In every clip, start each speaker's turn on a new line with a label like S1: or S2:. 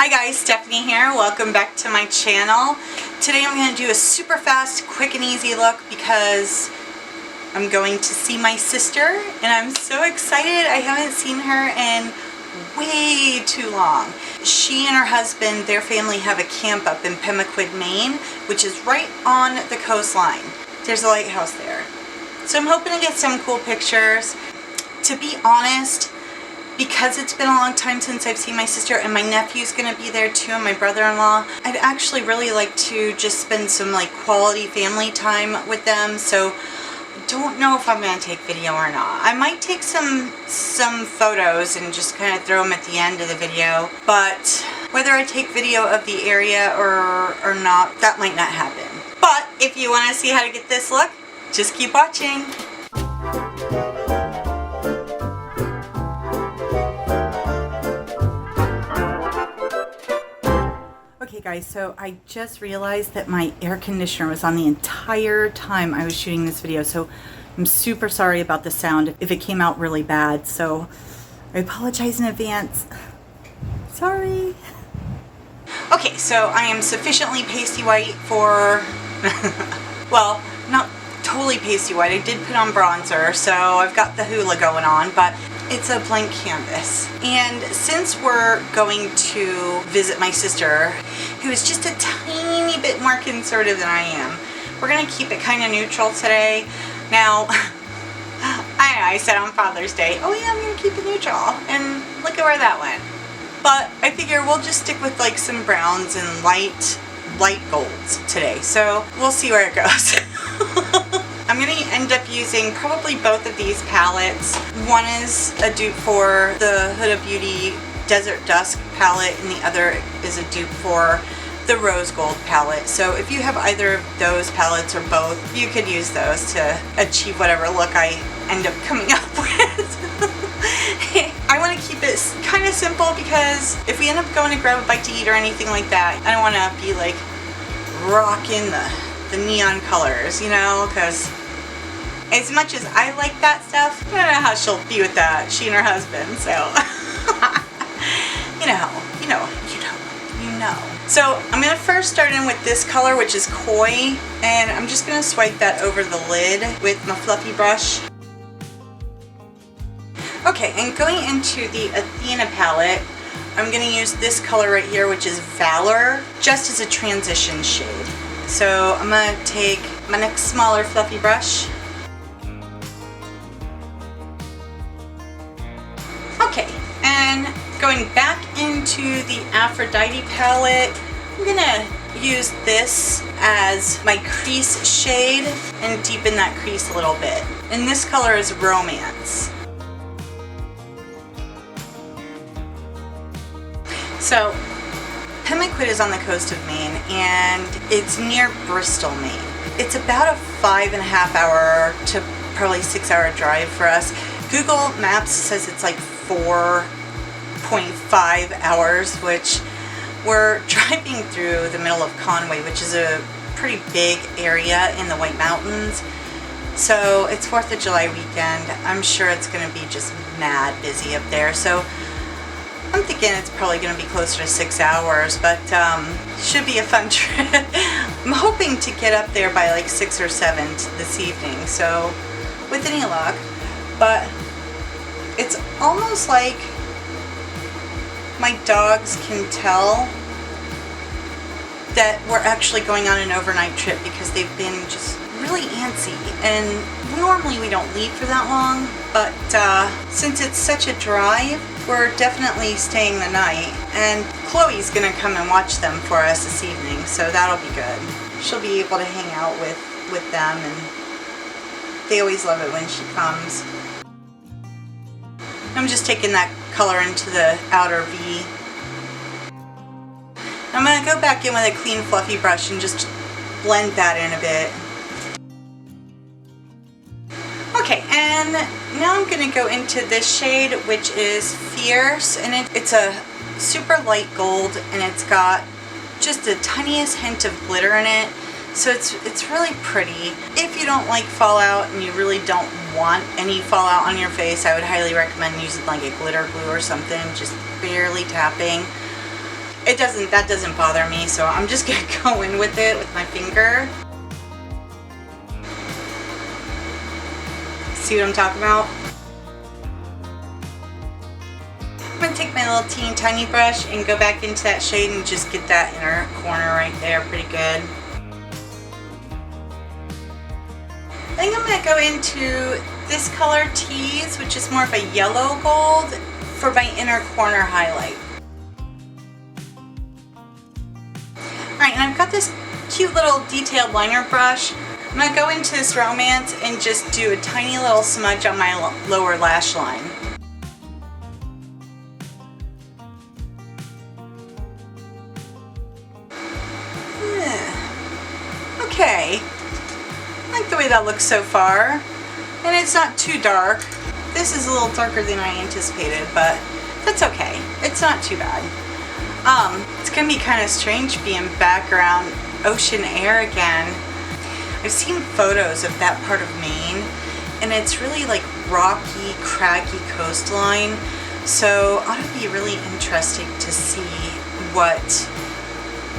S1: Hi guys, Stephanie here. Welcome back to my channel. Today I'm going to do a super fast, quick and easy look because I'm going to see my sister and I'm so excited. I haven't seen her in way too long. She and her husband, their family have a camp up in Pemaquid, Maine, which is right on the coastline. There's a lighthouse there. So I'm hoping to get some cool pictures. To be honest, because it's been a long time since I've seen my sister and my nephew's gonna be there too and my brother-in-law, I'd actually really like to just spend some like quality family time with them. So I don't know if I'm gonna take video or not. I might take some photos and just kind of throw them at the end of the video, but whether I take video of the area or not, that might not happen. But if you want to see how to get this look, just keep watching. Okay guys, so I just realized that my air conditioner was on the entire time I was shooting this video, so I'm super sorry about the sound if it came out really bad, so I apologize in advance. Sorry. Okay, so I am sufficiently pasty white for, well, not totally pasty white. I did put on bronzer, so I've got the Huda going on, but it's a blank canvas. And since we're going to visit my sister, who is just a tiny bit more conservative than I am, we're gonna keep it kind of neutral today. Now, I said on Father's Day, oh yeah, I'm gonna keep it neutral, and look at where that went. But I figure we'll just stick with like some browns and light golds today, so we'll see where it goes. I'm going to end up using probably both of these palettes. One is a dupe for the Huda Beauty Desert Dusk palette, and the other is a dupe for the Rose Gold palette. So if you have either of those palettes or both, you could use those to achieve whatever look I end up coming up with. I want to keep it kind of simple because if we end up going to grab a bite to eat or anything like that, I don't want to be like rocking the neon colors, you know, because as much as I like that stuff, I don't know how she'll be with that, she and her husband, so you know. So I'm going to first start in with this color, which is Koi, and I'm just going to swipe that over the lid with my fluffy brush. Okay, and going into the Athena palette, I'm going to use this color right here, which is Valor, just as a transition shade. So I'm going to take my next smaller fluffy brush. Okay, and going back into the Aphrodite palette, I'm going to use this as my crease shade and deepen that crease a little bit. And this color is Romance. So, Pemaquid is on the coast of Maine, and it's near Bristol, Maine. It's about a 5.5 hour to probably 6 hour drive for us. Google Maps says it's like 4.5 hours, which we're driving through the middle of Conway, which is a pretty big area in the White Mountains. So it's 4th of July weekend. I'm sure it's going to be just mad busy up there. So I'm thinking it's probably going to be closer to 6 hours, but should be a fun trip. I'm hoping to get up there by like 6 or 7 this evening, so with any luck. But it's almost like my dogs can tell that we're actually going on an overnight trip because they've been just really antsy, and normally we don't leave for that long, but since it's such a drive, we're definitely staying the night, and Chloe's gonna come and watch them for us this evening, so that'll be good. She'll be able to hang out with them, and they always love it when she comes. I'm just taking that color into the outer V. I'm gonna go back in with a clean fluffy brush and just blend that in a bit. Okay, and now I'm going to go into this shade, which is Fierce, and it's a super light gold, and it's got just the tiniest hint of glitter in it, so it's really pretty. If you don't like fallout and you really don't want any fallout on your face, I would highly recommend using like a glitter glue or something, just barely tapping. that doesn't bother me, so I'm just gonna go in with it with my finger. See what I'm talking about? I'm gonna take my little teeny tiny brush and go back into that shade and just get that inner corner right there pretty good. I think I'm gonna go into this color Tease, which is more of a yellow gold, for my inner corner highlight. Alright, and I've got this cute little detailed liner brush. I'm going to go into this Romance and just do a tiny little smudge on my lower lash line. Okay, I like the way that looks so far. And it's not too dark. This is a little darker than I anticipated, but that's okay. It's not too bad. It's gonna be kind of strange being back around ocean air again. I've seen photos of that part of Maine, and it's really like rocky, craggy coastline. So it ought to be really interesting to see what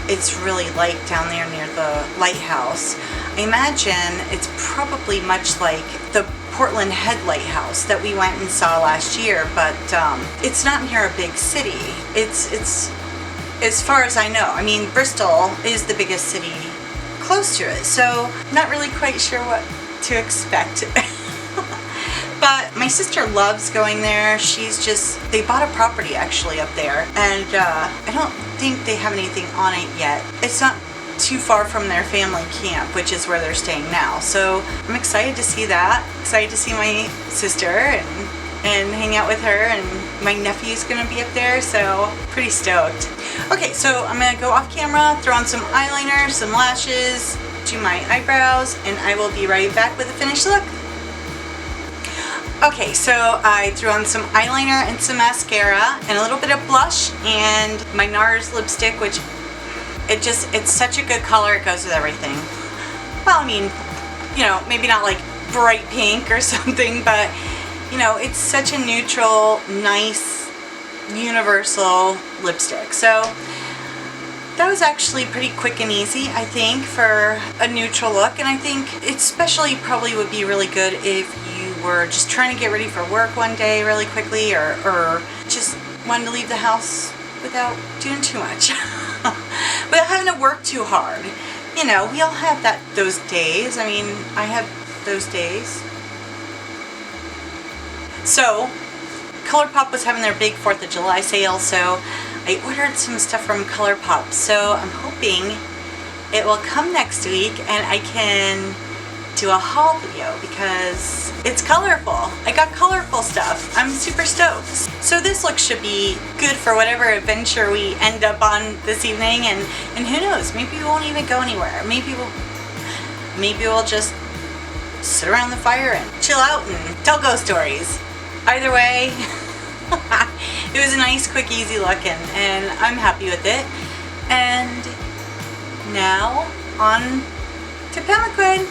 S1: it's really like down there near the lighthouse. I imagine it's probably much like the Portland Head Lighthouse that we went and saw last year, but it's not near a big city. It's as far as I know. I mean, Bristol is the biggest city close to it, so I'm not really quite sure what to expect. But my sister loves going there. They bought a property actually up there, and I don't think they have anything on it yet. It's not too far from their family camp, which is where they're staying now. So I'm excited to see that. Excited to see my sister and hang out with her, and my nephew's gonna be up there, so pretty stoked. Okay, so I'm gonna go off camera, throw on some eyeliner, some lashes, do my eyebrows, and I will be right back with a finished look. Okay, so I threw on some eyeliner and some mascara and a little bit of blush and my NARS lipstick, which it's such a good color, it goes with everything. Well, I mean, you know, maybe not like bright pink or something, but you know, it's such a neutral, nice, universal lipstick. So that was actually pretty quick and easy, I think, for a neutral look. And I think it especially probably would be really good if you were just trying to get ready for work one day really quickly, or just wanted to leave the house without doing too much. Without having to work too hard. You know, we all have those days. I mean, I have those days. So, ColourPop was having their big 4th of July sale, so I ordered some stuff from ColourPop. So I'm hoping it will come next week and I can do a haul video because it's colorful. I got colorful stuff. I'm super stoked. So this look should be good for whatever adventure we end up on this evening, and who knows, maybe we won't even go anywhere. Maybe we'll just sit around the fire and chill out and tell ghost stories. Either way, it was a nice, quick, easy look, and I'm happy with it. And now on to Pelican.